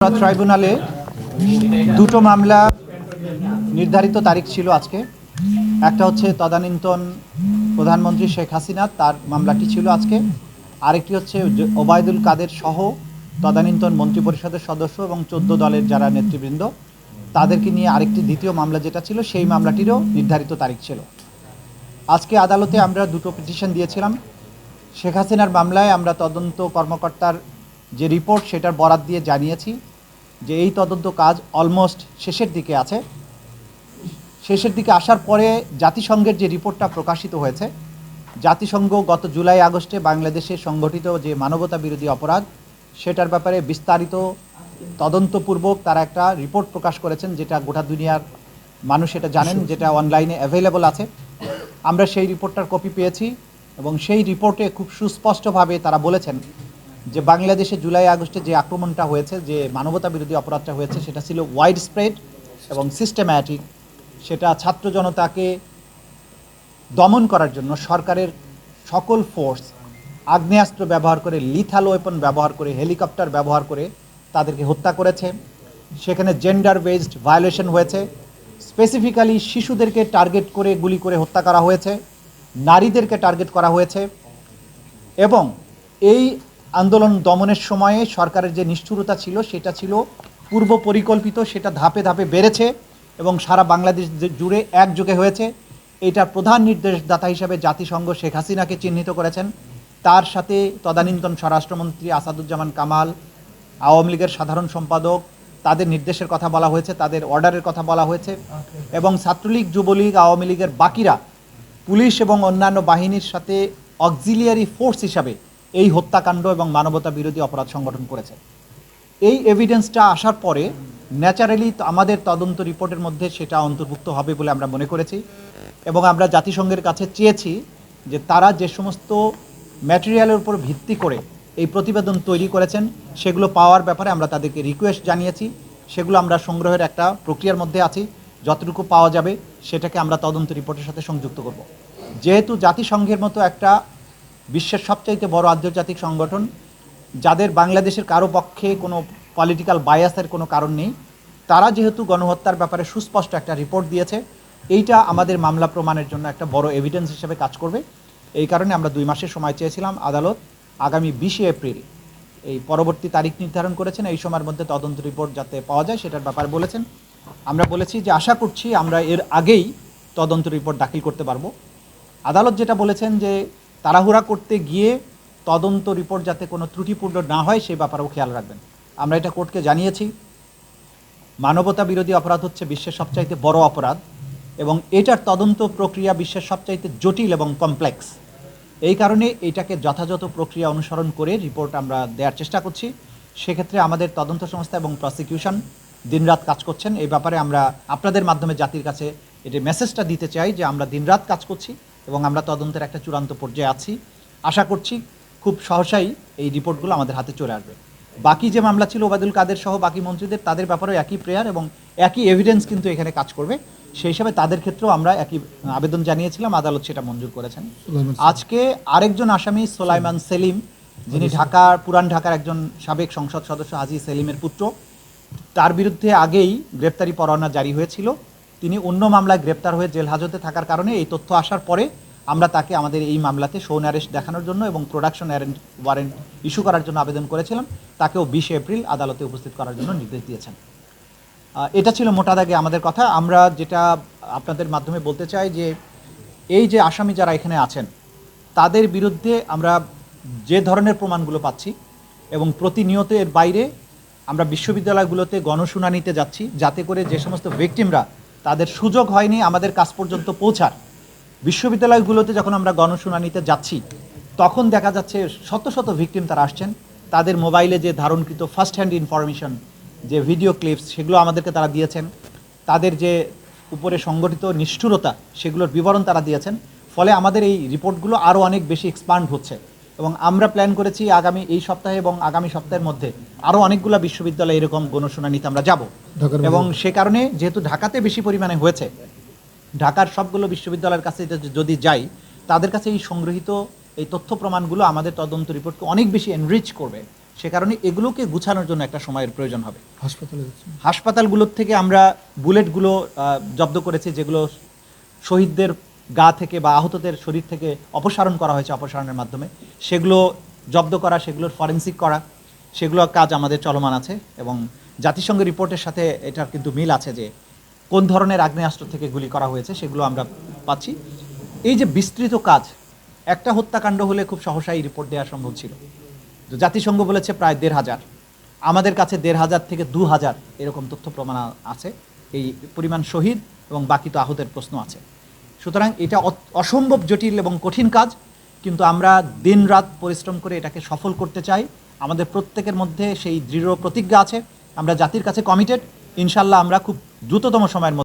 ট্রাইব্যুনালে দুটো মামলা নির্ধারিত তারিখ ছিল আজকে। একটা হচ্ছে তদানীন্তন প্রধানমন্ত্রী শেখ হাসিনা, তার মামলাটি ছিল আজকে। আরেকটি হচ্ছে ওবায়দুল কাদের সহ তদানীন্তন মন্ত্রিপরিষদের সদস্য এবং 14 দলের যারা নেতৃবৃন্দ তাদেরকে নিয়ে আরেকটি দ্বিতীয় মামলা যেটা ছিল সেই মামলাটিরও নির্ধারিত তারিখ ছিল। আজকে আদালতে আমরা দুটো পিটিশন দিয়েছিলাম। শেখ হাসিনার মামলায় আমরা তদন্ত কর্মকর্তার যে রিপোর্ট সেটার বরাত দিয়ে জানিয়েছি যে এই তদন্ত কাজ অলমোস্ট শেষের দিকে আছে। শেষের দিকে আসার পরে জাতিসংঘের যে রিপোর্টটা প্রকাশিত হয়েছে, জাতিসংঘ গত জুলাই আগস্টে বাংলাদেশে সংগঠিত যে মানবতা বিরোধী অপরাধ সেটার ব্যাপারে বিস্তারিত তদন্তপূর্বক তারা একটা রিপোর্ট প্রকাশ করেছেন, যেটা গোটা দুনিয়ার মানুষ এটা জানেন, যেটা অনলাইনে অ্যাভেলেবল আছে। আমরা সেই রিপোর্টটার কপি পেয়েছি এবং সেই রিপোর্টে খুব সুস্পষ্টভাবে তারা বলেছেন যে বাংলাদেশে জুলাই আগস্টে যে আক্রমণটা হয়েছে, যে মানবতা বিরোধী অপরাধটা হয়েছে, সেটা ছিল ওয়াইড স্প্রেড এবং সিস্টেম্যাটিক। সেটা ছাত্র জনতাকে দমন করার জন্য সরকারের সকল ফোর্স আগ্নেয়াস্ত্র ব্যবহার করে, লিথাল ওয়েপন ব্যবহার করে, হেলিকপ্টার ব্যবহার করে তাদেরকে হত্যা করেছে। সেখানে জেন্ডার বেসড ভায়োলেশন হয়েছে, স্পেসিফিক্যালি শিশুদেরকে টার্গেট করে গুলি করে হত্যা করা হয়েছে, নারীদেরকে টার্গেট করা হয়েছে। এবং এই আন্দোলন দমনের সময়ে সরকারের যে নিষ্ঠুরতা ছিল সেটা ছিল পূর্ব পরিকল্পিত, সেটা ধাপে ধাপে বেড়েছে এবং সারা বাংলাদেশ জুড়ে একযোগে হয়েছে। এইটার প্রধান নির্দেশদাতা হিসাবে জাতিসংঘ শেখ হাসিনাকে চিহ্নিত করেছেন। তার সাথে তদানীন্তন স্বরাষ্ট্রমন্ত্রী আসাদুজ্জামান কামাল, আওয়ামী লীগের সাধারণ সম্পাদক, তাদের নির্দেশের কথা বলা হয়েছে, তাদের অর্ডারের কথা বলা হয়েছে। এবং ছাত্রলীগ, যুবলীগ, আওয়ামী লীগের বাকিরা পুলিশ এবং অন্যান্য বাহিনীর সাথে অক্সিলিয়ারি ফোর্স হিসাবে এই হত্যাকাণ্ড এবং মানবতা বিরোধী অপরাধ সংগঠন করেছে। এই এভিডেন্সটা আসার পরে ন্যাচারালি আমাদের তদন্ত রিপোর্টের মধ্যে সেটা অন্তর্ভুক্ত হবে বলে আমরা মনে করেছি এবং আমরা জাতিসংঘের কাছে চেয়েছি যে তারা যে সমস্ত ম্যাটেরিয়ালের উপর ভিত্তি করে এই প্রতিবেদন তৈরি করেছেন সেগুলো পাওয়ার ব্যাপারে আমরা তাদেরকে রিকোয়েস্ট জানিয়েছি। সেগুলো আমরা সংগ্রহের একটা প্রক্রিয়ার মধ্যে আছি। যতটুকু পাওয়া যাবে সেটাকে আমরা তদন্ত রিপোর্টের সাথে সংযুক্ত করব। যেহেতু জাতিসংঘের মতো একটা বিশ্বের সবচাইতে বড় আন্তর্জাতিক সংগঠন, যাদের বাংলাদেশের কারো পক্ষে কোনো পলিটিক্যাল বায়াসের কোনো কারণ নেই, তারা যেহেতু গণহত্যার ব্যাপারে সুস্পষ্ট একটা রিপোর্ট দিয়েছে, এইটা আমাদের মামলা প্রমাণের জন্য একটা বড় এভিডেন্স হিসেবে কাজ করবে। এই কারণে আমরা 2 মাসের সময় চেয়েছিলাম। আদালত আগামী 20 এপ্রিল এই পরবর্তী তারিখ নির্ধারণ করেছেন। এই সময়ের মধ্যে তদন্ত রিপোর্ট যাতে পাওয়া যায় সেটার ব্যাপারে বলেছেন। আমরা বলেছি যে আশা করছি আমরা এর আগেই তদন্ত রিপোর্ট দাখিল করতে পারবো। আদালত যেটা বলেছেন যে তাড়াহুড়া করতে গিয়ে তদন্ত রিপোর্ট যাতে কোনো ত্রুটিপূর্ণ না হয় সেই ব্যাপারেও খেয়াল রাখবেন। আমরা এটা কোর্টকে জানিয়েছি। মানবতা বিরোধী অপরাধ হচ্ছে বিশ্বের সবচাইতে বড় অপরাধ এবং এটার তদন্ত প্রক্রিয়া বিশ্বের সবচাইতে জটিল এবং কমপ্লেক্স। এই কারণে এটাকে যথাযথ প্রক্রিয়া অনুসরণ করে রিপোর্ট আমরা দেওয়ার চেষ্টা করছি। সেক্ষেত্রে আমাদের তদন্ত সংস্থা এবং প্রসিকিউশন দিনরাত কাজ করছেন। এই ব্যাপারে আমরা আপনাদের মাধ্যমে জাতির কাছে এটা মেসেজটা দিতে চাই যে আমরা দিনরাত কাজ করছি এবং আমরা তদন্তের একটা চূড়ান্ত পর্যায়ে আছি। আশা করছি খুব সহসাই এই রিপোর্টগুলো আমাদের হাতে চলে আসবে। বাকি যে মামলা ছিল ওবায়দুল কাদের সহ বাকি মন্ত্রীদের, তাদের ব্যাপারেও একই প্রেয়ার এবং একই এভিডেন্স কিন্তু এখানে কাজ করবে। সেই হিসাবে তাদের ক্ষেত্রেও আমরা একই আবেদন জানিয়েছিলাম, আদালত সেটা মঞ্জুর করেছেন। আজকে আরেকজন আসামি সোলাইমান সেলিম, যিনি পুরান ঢাকার একজন সাবেক সংসদ সদস্য হাজী সেলিমের পুত্র, তার বিরুদ্ধে আগেই গ্রেপ্তারি পরোয়ানা জারি হয়েছিল। তিনি অন্য মামলায় গ্রেপ্তার হয়ে জেল হাজতে থাকার কারণে এই তথ্য আসার পরে আমরা তাকে আমাদের এই মামলাতে শোন অ্যারেস্ট দেখানোর জন্য এবং প্রোডাকশন ওয়ারেন্ট ইস্যু করার জন্য আবেদন করেছিলাম। তাকেও 20 এপ্রিল আদালতে উপস্থিত করার জন্য নির্দেশ দিয়েছেন। এটা ছিল মোটা দাগে আমাদের কথা। আমরা যেটা আপনাদের মাধ্যমে বলতে চাই যে এই যে আসামি যারা এখানে আছেন তাদের বিরুদ্ধে আমরা যে ধরনের প্রমাণগুলো পাচ্ছি এবং প্রতিনিয়ত এর বাইরে আমরা বিশ্ববিদ্যালয়গুলোতে গণশুনানিতে যাচ্ছি, যাতে করে যে সমস্ত ভিকটিমরা তাদের সুযোগ হয়নি আমাদের কাছ পর্যন্ত পৌঁছার, বিশ্ববিদ্যালয়গুলোতে যখন আমরা গণশুনানিতে যাচ্ছি তখন দেখা যাচ্ছে শত শত ভিকটিম তারা আসছেন। তাদের মোবাইলে যে ধারণকৃত ফার্স্ট হ্যান্ড ইনফরমেশন, যে ভিডিও ক্লিপস, সেগুলো আমাদেরকে তারা দিয়েছেন। তাদের যে উপরে সংগঠিত নিষ্ঠুরতা সেগুলোর বিবরণ তারা দিয়েছেন। ফলে আমাদের এই রিপোর্টগুলো আরও অনেক বেশি এক্সপান্ড হচ্ছে এবং আমরা প্ল্যান করেছি আগামী এই সপ্তাহে এবং আগামী সপ্তাহের মধ্যে আরও অনেকগুলো বিশ্ববিদ্যালয়ে এরকম গণশুনানিতে আমরা যাব। এবং সে কারণে যেহেতু ঢাকাতে বেশি পরিমাণে হয়েছে, ঢাকার সবগুলো বিশ্ববিদ্যালয়ের কাছে যদি যাই, তাদের কাছে এই সংগৃহীত এই তথ্য প্রমাণগুলো আমাদের তদন্ত রিপোর্টকে অনেক বেশি এনরিচ করবে। সে কারণে এগুলোকে গুছানোর জন্য একটা সময়ের প্রয়োজন হবে। হাসপাতালে যাচ্ছেন? হাসপাতালগুলোর থেকে আমরা বুলেটগুলো জব্দ করেছি, যেগুলো শহীদদের গা থেকে বা আহতদের শরীর থেকে অপসারণ করা হয়েছে অপসারণের মাধ্যমে, সেগুলো জব্দ করা, সেগুলোর ফরেন্সিক করা, সেগুলো কাজ আমাদের চলমান আছে। এবং জাতিসংঘের রিপোর্টের সাথে এটার কিন্তু মিল আছে যে কোন ধরনের আগ্নেয়াস্ত্র থেকে গুলি করা হয়েছে সেগুলো আমরা পাচ্ছি। এই যে বিস্তৃত কাজ, একটা হত্যাকাণ্ড হলে খুব সহসাই রিপোর্ট দেওয়া সম্ভব ছিল, তো জাতিসংঘ বলেছে প্রায় ১,৫০০, আমাদের কাছে ১,৫০০ থেকে ২,০০০ এরকম তথ্য প্রমাণ আছে, এই পরিমাণ শহীদ এবং বাকি তো আহতের প্রশ্ন আছে। সুতরাং এটা অসম্ভব জটিল এবং কঠিন কাজ, কিন্তু আমরা দিনরাত পরিশ্রম করে এটাকে সফল করতে চাই। আমাদের প্রত্যেকের মধ্যে সেই দৃঢ় প্রতিজ্ঞা আছে, আমরা জাতির কাছে কমিটেড। ইনশাল্লাহ আমরা খুব দ্রুততম সময়ের মধ্যে